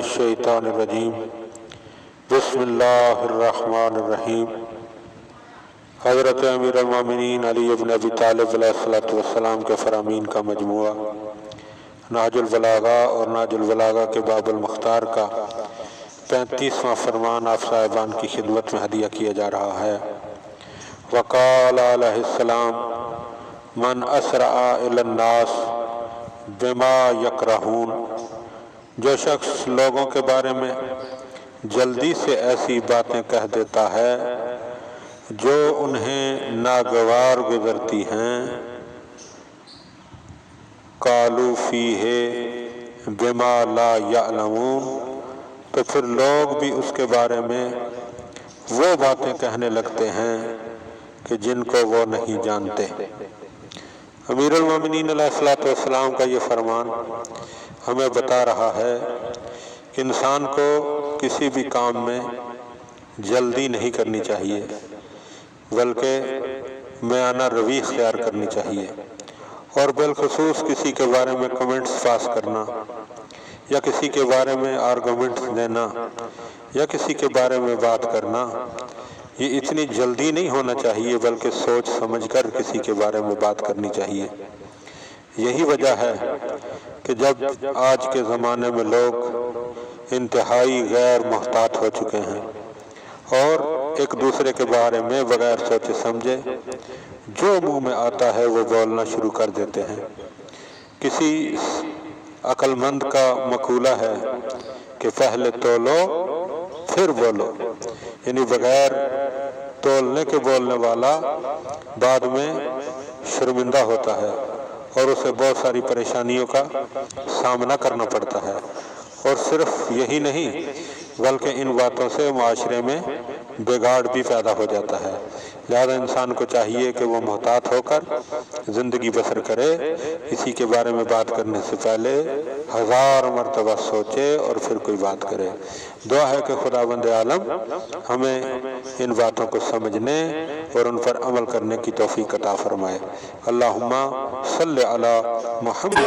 मिनश्शैतानिर्रजीम बिस्मिल्लाहिर्रहमानिर्रहीम। हज़रत अमीरुल मोमिनीन अली इब्न अबी तालिब अलैहिस्सलातु वस्सलाम के फ़रामीन का मजमुआ नाजुल बलागा और नाजुल बलागा के बाबुल मुख्तार का 35वां फरमान आप साहिबान की खिदमत में हदिया किया जा रहा है। वक़ाल अलैहिस्सलाम मन असरा इलन्नास बिमा यकरहून, जो शख्स लोगों के बारे में जल्दी से ऐसी बातें कह देता है जो उन्हें नागवार गुजरती हैं, कालू फीहे बिमा ला यअलमून, तो फिर लोग भी उसके बारे में वो बातें कहने लगते हैं कि जिनको वो नहीं जानते। अमीरुल मोमिनीन अलैहिस्सलातु वस्सलाम का ये फरमान हमें बता रहा है कि इंसान को किसी भी काम में जल्दी नहीं करनी चाहिए, बल्कि मयाना रवि इख्तियार करनी चाहिए। और बिलखुसूस किसी के बारे में कमेंट्स पास करना या किसी के बारे में आर्गूमेंट्स देना या किसी के बारे में बात करना, ये इतनी जल्दी नहीं होना चाहिए, बल्कि सोच समझकर किसी के बारे में बात करनी चाहिए। यही वजह है कि जब आज के ज़माने में लोग इंतहाई गैर मुहतात हो चुके हैं और एक दूसरे के बारे में बगैर सोचे समझे जो मुंह में आता है वो बोलना शुरू कर देते हैं। किसी अक्लमंद का मकूला है कि पहले तोलो फिर बोलो, यानी बगैर तोलने के बोलने वाला बाद में शर्मिंदा होता है और उसे बहुत सारी परेशानियों का सामना करना पड़ता है। और सिर्फ यही नहीं, बल्कि इन बातों से माशरे में बिगाड़ भी पैदा हो जाता है। लिहाजा इंसान को चाहिए कि वो मुहतात होकर ज़िंदगी बसर करे, किसी के बारे में बात करने से पहले 1000 मरतबा सोचे और फिर कोई बात करे। दुआ है कि खुदावंद आलम हमें इन बातों को समझने और उन पर अमल करने की तौफीक अता फरमाए। अल्लाहुम्मा सल्लि अला मुहम्मद।